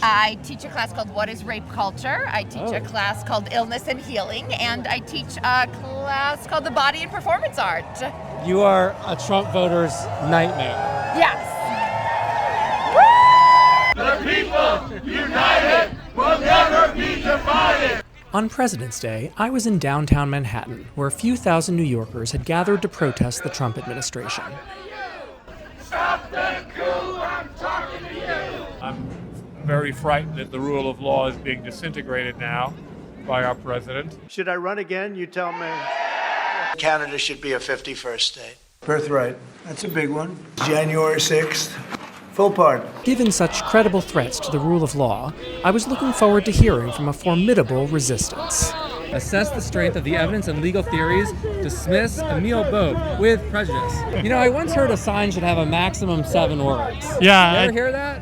I teach a class called What is Rape Culture? I teach a class called Illness and Healing, and I teach a class called The Body and Performance Art. You are a Trump voter's nightmare. Yes. The people united will never be divided. On President's Day, I was in downtown Manhattan, where a few thousand New Yorkers had gathered to protest the Trump administration. Stop the coup, I'm talking to you. I'm very frightened that the rule of law is being disintegrated now by our president. Should I run again? You tell me. Canada should be a 51st state. Birthright. That's a big one. January 6th. Full pardon. Given such credible threats to the rule of law, I was looking forward to hearing from a formidable resistance. Assess the strength of the evidence and legal theories, dismiss Emile Bogue with prejudice. You know, I once heard a sign should have a maximum 7 words. Yeah. You ever hear that?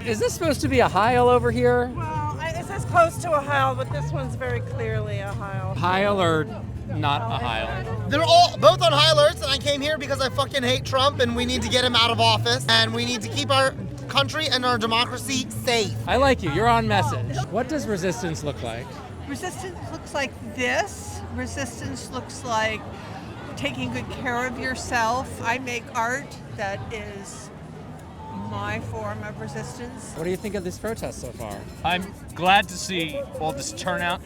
Is this supposed to be a Heil over here? Well, it's as close to a Heil, but this one's very clearly a Heil. Heil or not a Heil? They're all both on high alerts, and I came here because I fucking hate Trump, and we need to get him out of office, and we need to keep our country and our democracy safe. I like you. You're on message. What does resistance look like? Resistance looks like this. Resistance looks like taking good care of yourself. I make art that is my form of resistance. What do you think of this protest so far? I'm glad to see all this turnout.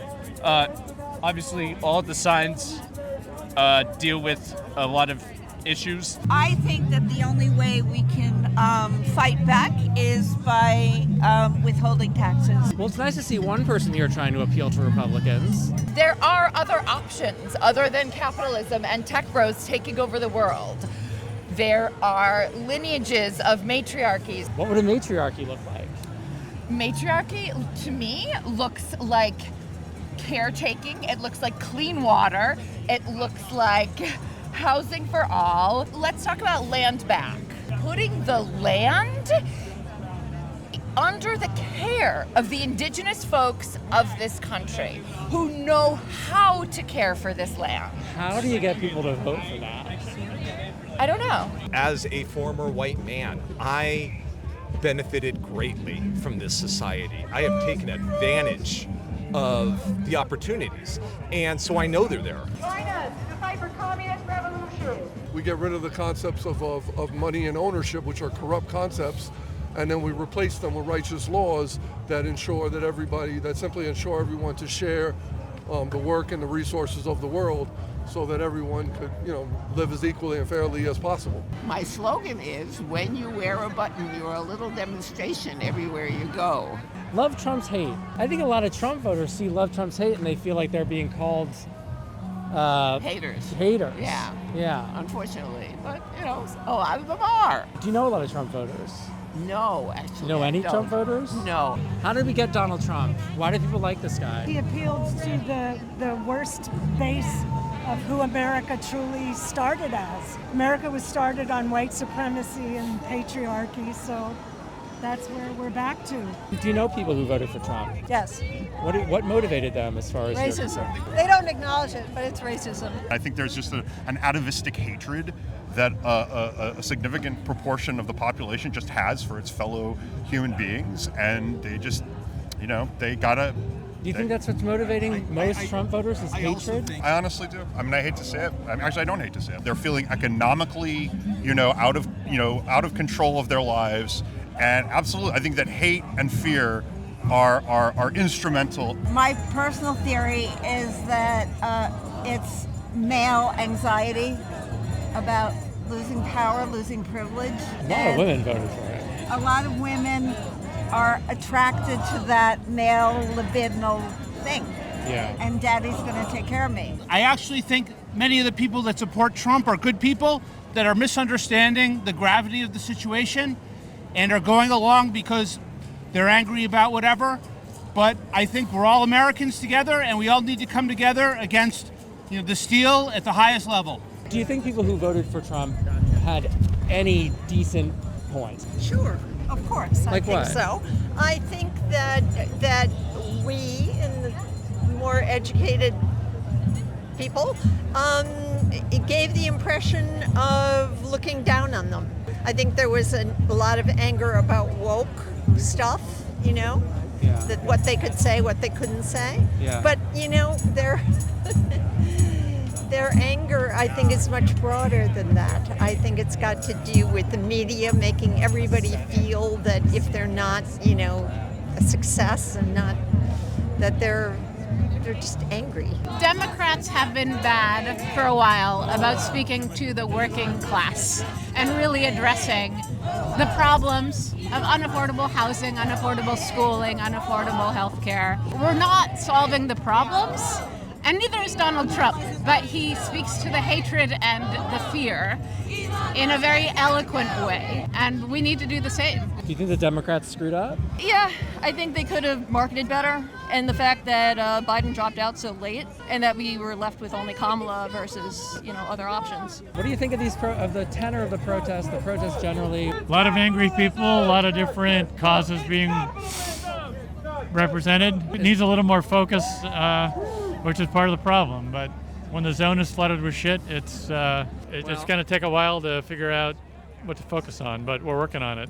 Obviously, all of the signs deal with a lot of issues. I think that the only way we can fight back is by withholding taxes. Well, it's nice to see one person here trying to appeal to Republicans. There are other options other than capitalism and tech bros taking over the world. There are lineages of matriarchies. What would a matriarchy look like? Matriarchy, to me, looks like caretaking. It looks like clean water. It looks like housing for all. Let's talk about land back. Putting the land under the care of the indigenous folks of this country who know how to care for this land. How do you get people to vote for that? I don't know. As a former white man, I benefited greatly from this society. I have taken advantage of the opportunities, and so I know they're there. Join us to fight for communist revolution. We get rid of the concepts of money and ownership, which are corrupt concepts, and then we replace them with righteous laws that ensure that simply ensure everyone to share the work and the resources of the world, so that everyone could, live as equally and fairly as possible. My slogan is, when you wear a button, you're a little demonstration everywhere you go. Love Trump's hate. I think a lot of Trump voters see Love Trump's hate and they feel like they're being called haters. Haters. Yeah. Unfortunately. But, a lot of them are. Do you know a lot of Trump voters? No, actually. Know any Trump voters? No. How did we get Donald Trump? Why do people like this guy? He appeals to the worst base of who America truly started as. America was started on white supremacy and patriarchy, so that's where we're back to. Do you know people who voted for Trump? Yes. What motivated them as far as racism? They don't acknowledge it, but it's racism. I think there's just an atavistic hatred that a significant proportion of the population just has for its fellow human beings, and they just, they gotta. Do you think that's what's motivating most Trump voters is hatred? I honestly do. I mean, I hate to say it. Actually, I don't hate to say it. They're feeling economically, out of control of their lives, and absolutely, I think that hate and fear are instrumental. My personal theory is that it's male anxiety about losing power, losing privilege. A lot of women voted for it. A lot of women are attracted to that male libidinal thing. Yeah. And daddy's going to take care of me. I actually think many of the people that support Trump are good people that are misunderstanding the gravity of the situation and are going along because they're angry about whatever. But I think we're all Americans together, and we all need to come together against the steal at the highest level. Do you think people who voted for Trump had any decent points? Sure. Of course, like I think so. I think that we, in the more educated people, it gave the impression of looking down on them. I think there was a lot of anger about woke stuff, you know, Yeah. that what they could say, what they couldn't say. Yeah. But, you know, their anger, I think, is much broader than that. I think it's got to do with the media making everybody feel that if they're not, you know, a success and not, that they're just angry. Democrats have been bad for a while about speaking to the working class and really addressing the problems of unaffordable housing, unaffordable schooling, unaffordable health care. We're not solving the problems, and neither is Donald Trump, but he speaks to the hatred and the fear in a very eloquent way, and we need to do the same. Do you think the Democrats screwed up? Yeah, I think they could have marketed better, and the fact that Biden dropped out so late, and that we were left with only Kamala versus, you know, other options. What do you think of of the tenor of the protests generally? A lot of angry people, a lot of different causes being represented. It needs a little more focus, which is part of the problem. But when the zone is flooded with shit, it's going to take a while to figure out what to focus on, but we're working on it.